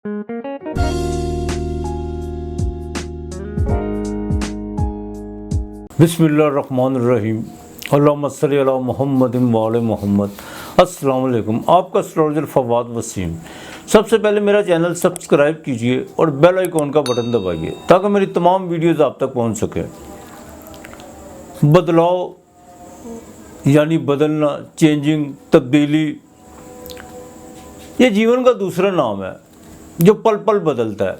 बिस्मिल्लाहिर्रहमानिर्रहीम। अल्लाहुम्मा सल्लि अला मुहम्मदिन व आले मुहम्मद। अस्सलाम वालेकुम। आपका एस्ट्रोलॉजर फवाद वसीम। सबसे पहले मेरा चैनल सब्सक्राइब कीजिए और बेल आइकॉन का बटन दबाइए ताकि मेरी तमाम वीडियोस आप तक पहुंच सके। बदलाव यानी बदलना, चेंजिंग, तब्दीली, ये जीवन का दूसरा नाम है जो पल पल बदलता है।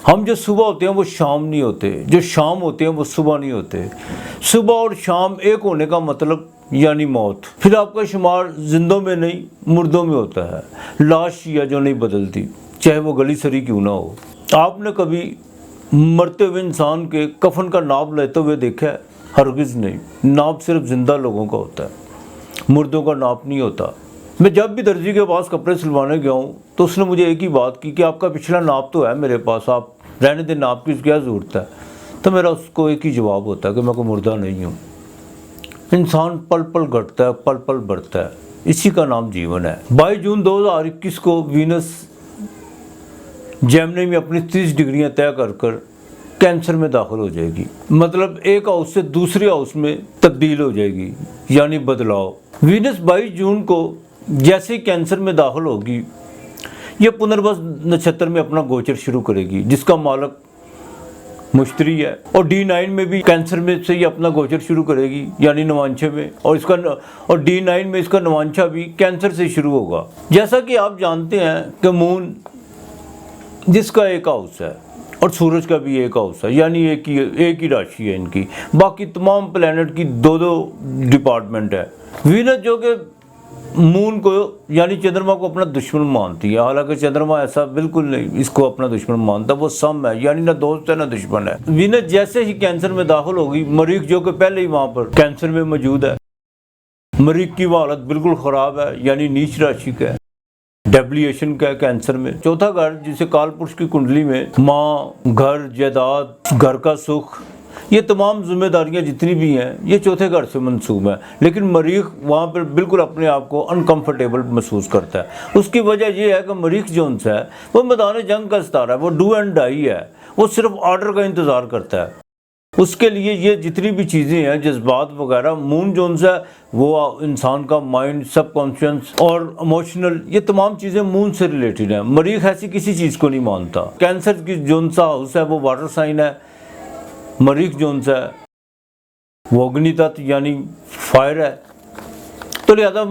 हम जो सुबह होते हैं वो शाम नहीं होते, जो शाम होते हैं वो सुबह नहीं होते। सुबह और शाम एक होने का मतलब यानी मौत। फिर आपका शुमार जिंदों में नहीं मुर्दों में होता है। लाश या जो नहीं बदलती, चाहे वो गली सरी क्यों ना हो। आपने कभी मरते हुए इंसान के कफन का नाप लेते हुए देखा है? हरगिज़ नहीं। नाप सिर्फ जिंदा लोगों का होता है, मुर्दों का नाप नहीं होता। मैं जब भी दर्जी के पास कपड़े सिलवाने गया हूँ तो उसने मुझे एक ही बात की कि आपका पिछला नाप तो है मेरे पास, आप रहने दें, नाप की क्या ज़रूरत है। तो मेरा उसको एक ही जवाब होता है कि मैं कोई मुर्दा नहीं हूँ। इंसान पल पल घटता है, पल पल बढ़ता है, इसी का नाम जीवन है। 22 जून 2021 को वीनस जेमिनी में अपनी 30 डिग्रियाँ तय कर कैंसर में दाखिल हो जाएगी। मतलब एक हाउस से दूसरे हाउस में तब्दील हो जाएगी, यानी बदलाव। वीनस 22 जून को जैसे ही कैंसर में दाखिल होगी, ये पुनर्वस नक्षत्र में अपना गोचर शुरू करेगी, जिसका मालक मुश्तरी है। और D9 में भी कैंसर में से ही अपना गोचर शुरू करेगी, यानी नवांशे में। और D9 में इसका नवांशा भी कैंसर से शुरू होगा। जैसा कि आप जानते हैं कि मून जिसका एक हाउस है और सूरज का भी एक हाउस है, यानी एक ही राशि है इनकी। बाकी तमाम प्लैनेट की दो डिपार्टमेंट है। वीनस जो कि मून को यानी चंद्रमा को अपना दुश्मन मानती है, हालांकि चंद्रमा ऐसा बिल्कुल नहीं इसको अपना दुश्मन मानता। वो सम है, यानी ना दोस्त है ना दुश्मन है। वीनस जैसे ही कैंसर में दाखिल होगी, मरीख जो कि पहले ही वहां पर कैंसर में मौजूद है, मरीख की हालत बिल्कुल ख़राब है, यानी नीच राशि का है, डेब्लिएशन का है कैंसर में। चौथा घर जिसे काल पुरुष की कुंडली में माँ, घर, जायदाद, घर का सुख, ये तमाम जिम्मेदारियां जितनी भी हैं ये चौथे घर से मंसूब है। लेकिन मरीख वहाँ पर बिल्कुल अपने आप को अनकंफर्टेबल महसूस करता है। उसकी वजह ये है कि मरीख जोन सा है वो मैदान जंग का सितारा है, वो डू एंड डाई है, वो सिर्फ ऑर्डर का इंतज़ार करता है। उसके लिए ये जितनी भी चीज़ें हैं, जज्बात वगैरह, मून जोन सा है वो इंसान का माइंड, सबकॉन्शियस और इमोशनल, ये तमाम चीज़ें मून से रिलेटेड हैं। मरीख ऐसी किसी चीज़ को नहीं मानता। कैंसर की जोन सा हाउस है वो वाटर साइन है। मरीख जोन सा है वो अग्नि तत्व यानी फायर है। तो लिहाजा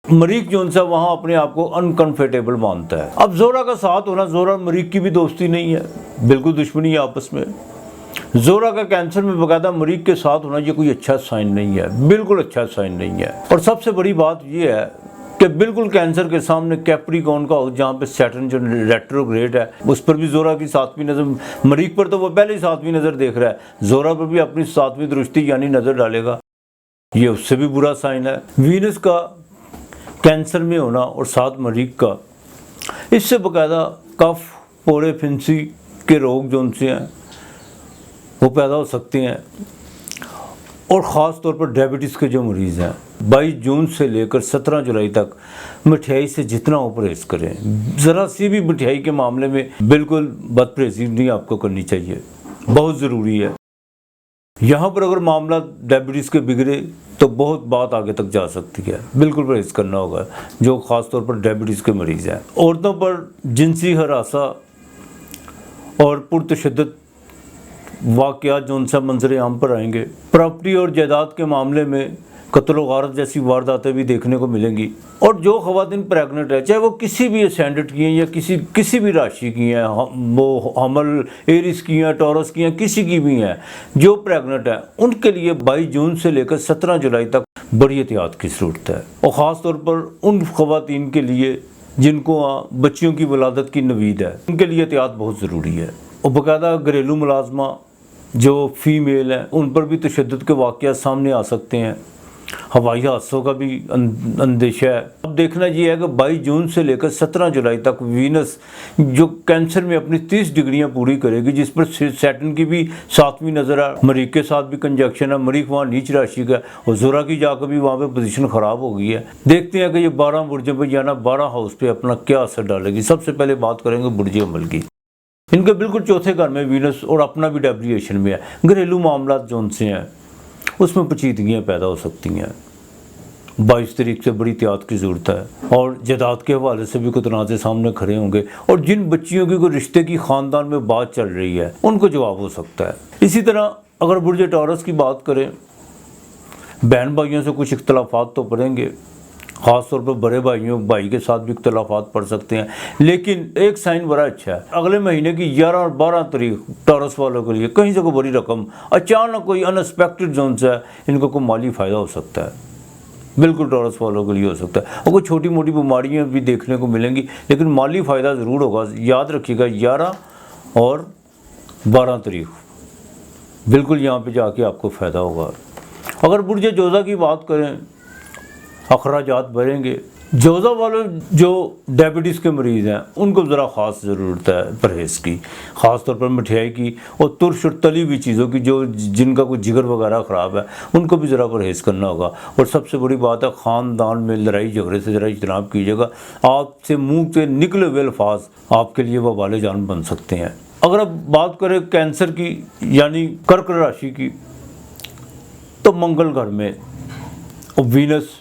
मरीख जोन सा वहाँ अपने आप को अनकंफर्टेबल मानता है। अब जोरा का साथ होना, जोरा मरीख की भी दोस्ती नहीं है, बिल्कुल दुश्मनी है आपस में। जोरा का कैंसर में बकायदा मरीख के साथ होना ये कोई अच्छा साइन नहीं है, बिल्कुल अच्छा साइन नहीं है। और सबसे बड़ी बात ये है कि बिल्कुल कैंसर के सामने कैप्रिकॉर्न का हाउस, जहाँ पे सैटर्न जो रेट्रोग्रेड है, उस पर भी जोरा की 7वीं नज़र। मरीख पर तो वो पहले ही 7वीं नज़र देख रहा है, जोरा पर भी अपनी 7वीं दृष्टि यानी नज़र डालेगा, ये उससे भी बुरा साइन है। वीनस का कैंसर में होना और साथ मरीख का, इससे बाकायदा कफ, पोड़े, फिंसी के रोग जो उनसे हैं वो पैदा हो सकते हैं। और ख़ास तौर पर डायबिटीज़ के जो मरीज़ हैं, 22 जून से लेकर 17 जुलाई तक मिठाई से जितना हो परहेज़ करें। ज़रा सी भी मिठाई के मामले में बिल्कुल बदपरहेज़ी नहीं आपको करनी चाहिए, बहुत ज़रूरी है। यहाँ पर अगर मामला डायबिटीज़ के बिगड़े तो बहुत बात आगे तक जा सकती है, बिल्कुल परहेज़ करना होगा जो ख़ास तौर पर डायबिटीज़ के मरीज़ हैं। औरतों पर जिनसी हरासा और पुरतशद्दुद वाक़यात जो उनसे मंजर आम पर आएंगे। प्रॉपर्टी और जायदाद के मामले में कत्ल व गारत जैसी वारदातें भी देखने को मिलेंगी। और जो ख़वातीन प्रेगनेंट है, चाहे वो किसी भी असेंडेंट की हैं या किसी भी राशि की हैं, वो हमल एरिस की हैं, टॉरस की हैं, किसी की भी हैं, जो प्रेगनेंट है उनके लिए 22 जून से लेकर 17 जुलाई तक बड़ी एहतियात की ज़रूरत है। और ख़ास तौर पर उन ख़वातीन के लिए जिनको बच्चियों की वलादत की नवीद है, उनके लिए एहतियात बहुत ज़रूरी है। और बाकायदा घरेलू मुलाजमा जो फीमेल हैं उन पर भी तशद्दुद के वाक़यात सामने आ सकते हैं। हवाई हादसों का भी अंदेशा है। अब देखना ये है कि 22 जून से लेकर 17 जुलाई तक वीनस जो कैंसर में अपनी 30 डिग्रियां पूरी करेगी, जिस पर सैटर्न की भी 7वीं नज़र है, मरीख के साथ भी कंजक्शन है, मरीख वहाँ नीच राशि का और ज़ोरा की जाकर भी वहाँ पे पोजीशन ख़राब हो गई है। देखते हैं कि ये 12 बुर्जों पर जाना 12 हाउस पे अपना क्या असर डालेगी। सबसे पहले बात करेंगे बुर्ज अमल की। इनके बिल्कुल चौथे घर में वीनस और अपना भी डेब्रिएशन में है। घरेलू मामला जो उनसे हैं उसमें पेचीदगियाँ पैदा हो सकती हैं। 22 तारीख से बड़ी एहतियात की ज़रूरत है और जायदाद के हवाले से भी कोई तनाज़े सामने खड़े होंगे और जिन बच्चियों की कोई रिश्ते की ख़ानदान में बात चल रही है उनको जवाब हो सकता है। इसी तरह अगर बुर्ज टॉरस की बात करें, बहन भाइयों से कुछ इख्तलाफात तो पड़ेंगे, ख़ास तौर पर बड़े भाई के साथ भी इख्तलाफात पड़ सकते हैं। लेकिन एक साइन बड़ा अच्छा है, अगले महीने की 11 और 12 तारीख टॉरस वालों के लिए कहीं से कोई बड़ी रकम अचानक कोई अनएक्सपेक्टेड जोन से इनको कोई माली फ़ायदा हो सकता है। बिल्कुल टॉरस वालों के लिए हो सकता है और कोई छोटी मोटी बीमारियाँ भी देखने को मिलेंगी, लेकिन माली फ़ायदा ज़रूर होगा। याद रखिएगा 11 और 12 तारीख बिल्कुल यहाँ पे जाके आपको फ़ायदा होगा। अगर बुर्ज जोज़ा की बात करें, अखराजात बढ़ेंगे। जोज़ा वाले जो डायबिटीज़ के मरीज़ हैं उनको ज़रा ख़ास ज़रूरत है परहेज़ की, ख़ास तौर पर मिठाई की और तुर्श और तली हुई चीज़ों की। जो जिनका कोई जिगर वगैरह ख़राब है उनको भी ज़रा परहेज़ करना होगा। और सबसे बड़ी बात है, ख़ानदान में लड़ाई झगड़े से ज़रा इज्तनाब कीजिएगा। आपसे मुँह से निकले हुए अल्फाज आपके लिए वबाले जान बन सकते हैं। अगर अब बात करें कैंसर की यानी कर्क राशि की, तो मंगल घर में और वीनस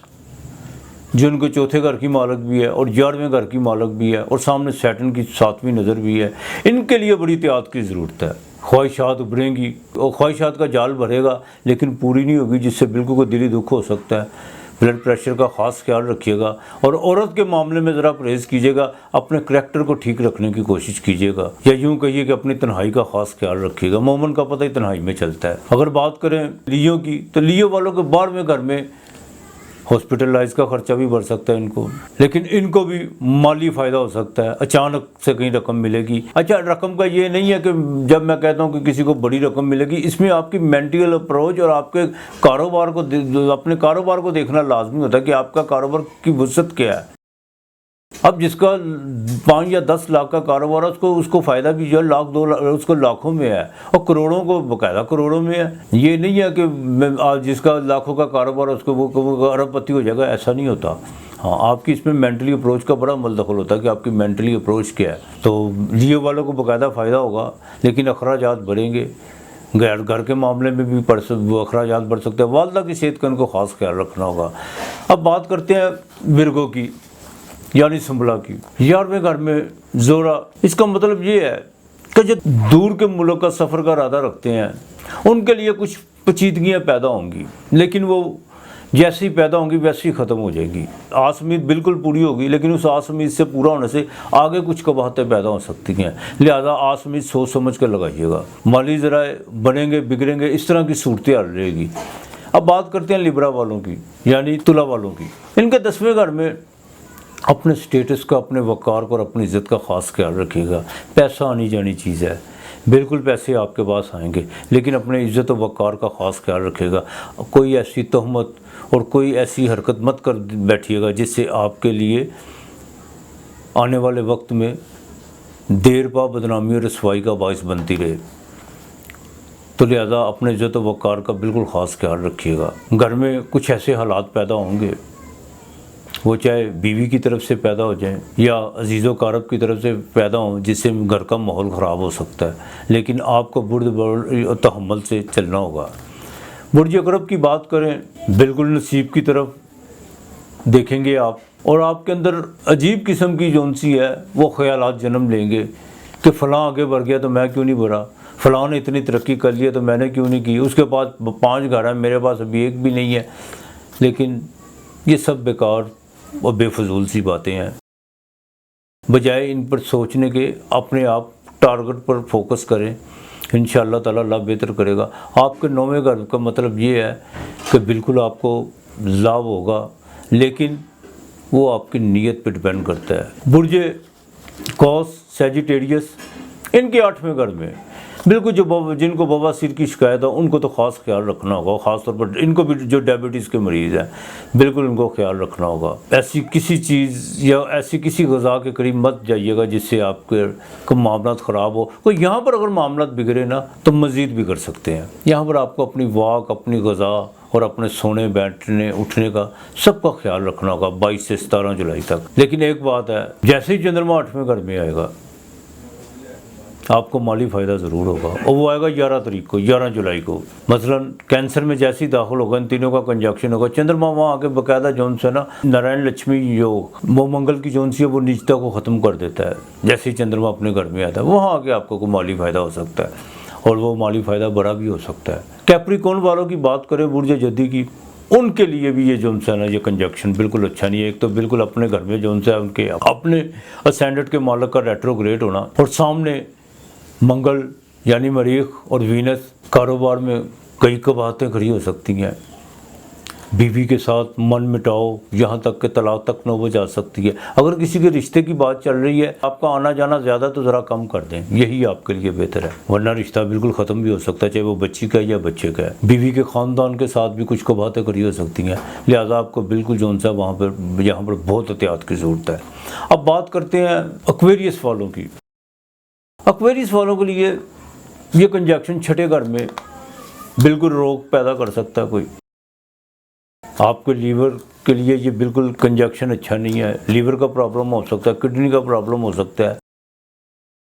जो उनके चौथे घर की मालक भी है और 11वें घर की मालक भी है और सामने सैटर्न की 7वीं नज़र भी है, इनके लिए बड़ी एहतियात की ज़रूरत है। ख्वाहिशात उभरेंगी और ख्वाहिशात का जाल भरेगा लेकिन पूरी नहीं होगी, जिससे बिल्कुल कोई दिली दुख हो सकता है। ब्लड प्रेशर का ख़ास ख्याल रखिएगा और औरत के मामले में ज़रा परहेज़ कीजिएगा। अपने करैक्टर को ठीक रखने की कोशिश कीजिएगा, या यूँ कहिए कि अपनी तन्हाई का ख़ास ख्याल रखिएगा। मोमन का पता ही तन्हाई में चलता है। अगर बात करें लियो की, तो लियो वालों के 12वें घर में हॉस्पिटलाइज का खर्चा भी बढ़ सकता है इनको, लेकिन इनको भी माली फ़ायदा हो सकता है। अचानक से कहीं रकम मिलेगी। अच्छा, रकम का ये नहीं है कि जब मैं कहता हूँ कि किसी को बड़ी रकम मिलेगी, इसमें आपकी मेंटल अप्रोच और आपके कारोबार को अपने कारोबार को देखना लाजमी होता है कि आपका कारोबार की वसअत क्या है। अब जिसका 5 या 10 लाख का कारोबार है उसको फ़ायदा भी जो लाख 2 लाख उसको लाखों में है और करोड़ों को बाकायदा करोड़ों में है। ये नहीं है कि जिसका लाखों का कारोबार है उसको वो अरबपति हो जाएगा, ऐसा नहीं होता। हाँ, आपकी इसमें मेंटली अप्रोच का बड़ा मलदखल होता है कि आपकी मेंटली अप्रोच क्या है। तो लियो वालों को बाकायदा फ़ायदा होगा, लेकिन अखराजात बढ़ेंगे। घर के मामले में भी अखराजात बढ़ सकते हैं। वालदा की सेहत का इनको ख़ास ख्याल रखना होगा। अब बात करते हैं विर्गो की यानी संभला की। 11वें घर में ज़ोरा, इसका मतलब ये है कि जो दूर के मुल्क का सफ़र का इरादा रखते हैं उनके लिए कुछ पेचीदगियाँ पैदा होंगी, लेकिन वो जैसी पैदा होंगी वैसी ही ख़त्म हो जाएगी। आस उम्मीद बिल्कुल पूरी होगी, लेकिन उस आस उम्मीद से पूरा होने से आगे कुछ कबाहतें पैदा हो सकती हैं। लिहाजा आस उम्मीद सोच समझ कर लगाइएगा। माली ज़राए बनेंगे, बिगड़ेंगे, इस तरह की सूरतें हाल रहेगी। अब बात करते हैं लिब्रा वालों की यानी तुला वालों की। इनके 10वें घर में अपने स्टेटस का, अपने वक़ार को और अपनी इज़्ज़त का ख़ास ख्याल रखिएगा। पैसा आनी जानी चीज़ है, बिल्कुल पैसे आपके पास आएंगे, लेकिन अपने इज़्ज़त और वक़ार का ख़ास ख्याल रखिएगा। कोई ऐसी तहमत और कोई ऐसी हरकत मत कर बैठिएगा जिससे आपके लिए आने वाले वक्त में देर पा बदनामी और रसवाई का बाइस बनती रहे। तो लिहाजा अपने इज़्ज़त और वक़ार का बिल्कुल ख़ास ख्याल रखिएगा। घर में कुछ ऐसे हालात पैदा होंगे, वो चाहे बीवी की तरफ से पैदा हो जाए या अजीज़ो कारब की तरफ से पैदा हो, जिससे घर का माहौल ख़राब हो सकता है, लेकिन आपको बुर्द तहम्मुल से चलना होगा। बुर्ज अकरब की बात करें, बिल्कुल नसीब की तरफ देखेंगे आप, और आपके अंदर अजीब किस्म की जौन सी है वो ख्यालात जन्म लेंगे कि फ़लाँ आगे बढ़ गया तो मैं क्यों नहीं बढ़ा, फ़लाँ ने इतनी तरक्की कर लिया तो मैंने क्यों नहीं की, उसके पास 5 घर हैं, मेरे पास अभी एक भी नहीं है। लेकिन ये सब बेकार और बेफजूल सी बातें हैं। बजाय इन पर सोचने के अपने आप टारगेट पर फोकस करें, इंशाअल्लाह ताला अल्लाह बेहतर करेगा। आपके 9वें घर का मतलब ये है कि बिल्कुल आपको लाभ होगा, लेकिन वो आपकी नीयत पे डिपेंड करता है। बुर्ज कौस सैजिटेरियस, इनके 8वें घर में बिल्कुल जो जिनको बवासीर की शिकायत है उनको तो ख़ास ख्याल रखना होगा, ख़ास तौर पर इनको भी, जो डायबिटीज़ के मरीज़ हैं बिल्कुल इनको ख्याल रखना होगा। ऐसी किसी चीज़ या ऐसी किसी ग़िज़ा के करीब मत जाइएगा जिससे आपके मामला ख़राब हो। तो यहाँ पर अगर मामला बिगड़े ना तो मज़ीद बिगड़ सकते हैं। यहाँ पर आपको अपनी वाक, अपनी ग़िज़ा और अपने सोने, बैठने, उठने का सबका ख्याल रखना होगा 22 से 17 जुलाई तक। लेकिन एक बात है, जैसे ही चंद्रमा 8वें घर में आएगा आपको माली फ़ायदा ज़रूर होगा, और वो आएगा 11 तारीख को, 11 जुलाई को। मसलन कैंसर में जैसे ही दाखिल होगा, इन तीनों का कंजक्शन होगा, चंद्रमा वहाँ आके बाकायदा जोन से ना नारायण लक्ष्मी योग, वो मंगल की जोन सी है वो नीचता को ख़त्म कर देता है। जैसे ही चंद्रमा अपने घर में आता है वहाँ आके आपको कोई माली फ़ायदा हो सकता है, और वो माली फ़ायदा बड़ा भी हो सकता है। कैप्रिकॉर्न वालों की बात करें, बुर्ज जद्दी की, उनके लिए भी ये जो है ना ये कंजक्शन बिल्कुल अच्छा नहीं है। एक तो बिल्कुल अपने घर में जो है उनके अपने असेंडेंट के मालक का रेट्रोग्रेड होना, और सामने मंगल यानी मरीख और वीनस, कारोबार में कई कबाहतें खड़ी हो सकती हैं। बीवी के साथ मन मिटाओ, यहाँ तक के तलाक तक नौबत जा सकती है। अगर किसी के रिश्ते की बात चल रही है, आपका आना जाना ज़्यादा तो ज़रा कम कर दें, यही आपके लिए बेहतर है, वरना रिश्ता बिल्कुल ख़त्म भी हो सकता है, चाहे वो बच्ची का है या बच्चे का है। बीवी के ख़ानदान के साथ भी कुछ कबाहतें खड़ी हो सकती हैं, लिहाजा आपको बिल्कुल जो सा वहाँ पर यहाँ पर बहुत एहतियात की ज़रूरत है। अब बात करते हैं एक्वेरियस वालों की। एक्वेरियस वालों के लिए ये कंजक्शन छठे घर में बिल्कुल रोग पैदा कर सकता है कोई। आपके लीवर के लिए ये बिल्कुल कंजक्शन अच्छा नहीं है, लीवर का प्रॉब्लम हो सकता है, किडनी का प्रॉब्लम हो सकता है।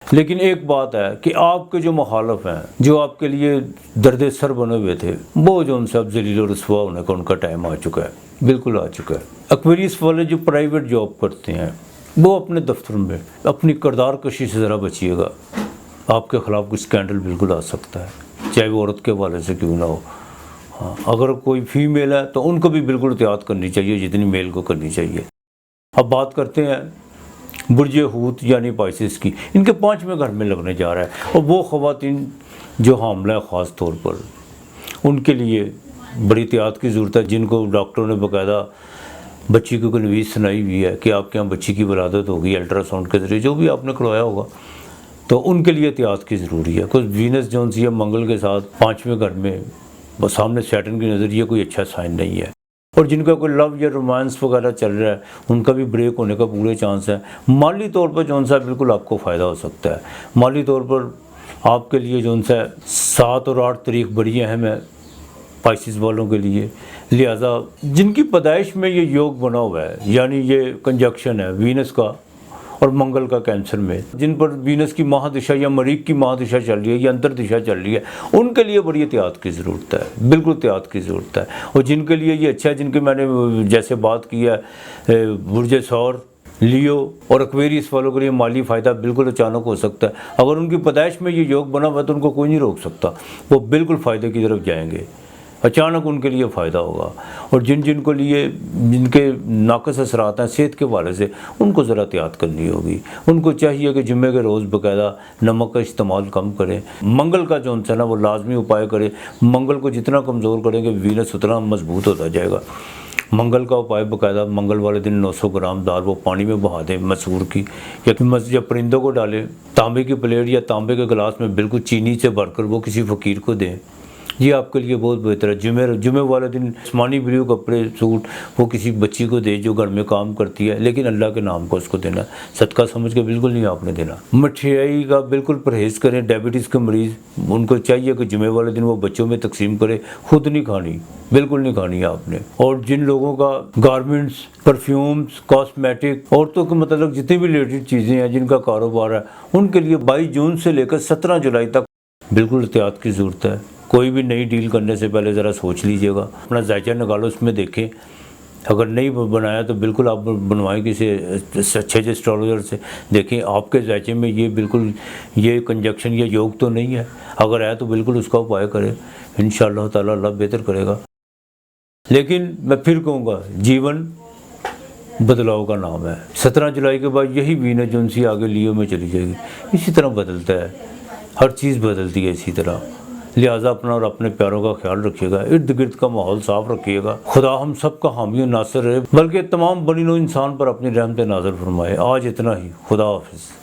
लेकिन एक बात है कि आपके जो मुखालफ हैं, जो आपके लिए दर्द सर बने हुए थे, वो जो उनसे अब जलील और रसवा होने का उनका टाइम आ चुका है, बिल्कुल आ चुका है। एक्वेरियस वाले जो प्राइवेट जॉब करते हैं वो अपने दफ्तर में अपनी किरदार कशी से ज़रा बचिएगा, आपके ख़िलाफ़ कुछ स्कैंडल बिल्कुल आ सकता है, चाहे वो औरत के हवाले से क्यों ना हो। हाँ, अगर कोई फीमेल है तो उनको भी बिल्कुल एहतियात करनी चाहिए जितनी मेल को करनी चाहिए। अब बात करते हैं बुर्ज हूत यानी पाइसेस की। इनके 5वें घर में लगने जा रहा है, और वो ख़वातीन जो हामला है ख़ास तौर पर उनके लिए बड़ी एहतियात की ज़रूरत है, जिनको डॉक्टरों ने बाकायदा बच्ची को कन्वीस सुनाई हुई है कि आपके यहाँ बच्ची की वलादत होगी अल्ट्रासाउंड के ज़रिए, जो भी आपने करवाया होगा, तो उनके लिए एहतियात की ज़रूरी है। कुछ वीनस जोन सी है मंगल के साथ 5वें घर में, बस सामने सैटर्न की नज़र, ये कोई अच्छा साइन नहीं है। और जिनका कोई लव या रोमांस वगैरह चल रहा है उनका भी ब्रेक होने का पूरे चांस है। माली तौर पर जौन सा बिल्कुल आपको फ़ायदा हो सकता है। माली तौर पर आपके लिए जौन सा 7 और 8 तारीख बड़ी अहम है पाइसेस वालों के लिए, लिहाजा जिनकी पैदाइश में ये योग बना हुआ है, यानी ये कंजक्शन है वीनस का और मंगल का कैंसर में, जिन पर वीनस की महादिशा या मरीख की महादिशा चल रही है या अंतर दिशा चल रही है, उनके लिए बड़ी एहतियात की ज़रूरत है, बिल्कुल एहतियात की ज़रूरत है। और जिनके लिए ये अच्छा है, जिनके मैंने जैसे बात की है बुर्ज सौर, लियो और एक्वेरियस वालों के लिए माली फ़ायदा बिल्कुल अचानक हो सकता है। अगर उनकी पैदाइश में ये योग बना हुआ तो उनको कोई नहीं रोक सकता, वो बिल्कुल फ़ायदे की तरफ जाएंगे, अचानक उनके लिए फ़ायदा होगा। और जिनको लिए जिनके नाक़िस असरात हैं सेहत के हवाले से, उनको ज़रा एहतियात करनी होगी। उनको चाहिए कि जुम्मे के रोज़ बाकायदा नमक का इस्तेमाल कम करें। मंगल का जो है ना वो लाजमी उपाय करें। मंगल को जितना कमज़ोर करेंगे वीनस उतना मजबूत होता जाएगा। मंगल का उपाय बाकायदा मंगल वाले दिन 900 ग्राम दाल वो पानी में बहा दें मसूर की, या परिंदों को डालें, तांबे की प्लेट या तांबे के गिलास में बिल्कुल चीनी से भरकर वो किसी फ़कीर को दें, ये आपके लिए बहुत बेहतर है। जुमे वाले दिन आसमानी ब्लू कपड़े सूट वो किसी बच्ची को दे जो घर में काम करती है, लेकिन अल्लाह के नाम को उसको देना, सदका समझ के बिल्कुल नहीं आपने देना। मिठाई का बिल्कुल परहेज़ करें। डायबिटीज़ के मरीज़ उनको चाहिए कि जुमे वाले दिन वो बच्चों में तकसीम करें, खुद नहीं खानी, बिल्कुल नहीं खानी आपने। और जिन लोगों का गारमेंट्स, परफ्यूम्स, कॉस्मेटिक, औरतों के मतलब जितनी भी रिलेटेड चीज़ें हैं जिनका कारोबार है, उनके लिए 22 जून से लेकर 17 जुलाई तक बिल्कुल एहतियात की ज़रूरत है। कोई भी नई डील करने से पहले ज़रा सोच लीजिएगा, अपना जायचा निकालो, उसमें देखें, अगर नहीं बनाया तो बिल्कुल आप बनवाएं किसी अच्छे से एस्ट्रोलॉजर से, देखें आपके जायचे में ये बिल्कुल ये कंजक्शन या योग तो नहीं है, अगर है तो बिल्कुल उसका उपाय करें, इंशाअल्लाह ताला अल्लाह बेहतर करेगा। लेकिन मैं फिर कहूँगा जीवन बदलाव का नाम है। 17 जुलाई के बाद यही वीनस जो सी आगे लियो में चली जाएगी, इसी तरह बदलता है, हर चीज़ बदलती है इसी तरह। लिहाजा अपना और अपने प्यारों का ख्याल रखिएगा, इर्द गिर्द का माहौल साफ रखिएगा। खुदा हम सब का हामी नासिर रहे, बल्कि तमाम बनी नौ इंसान पर अपनी रहमत नाज़िल फरमाए। आज इतना ही, खुदा हाफिज़।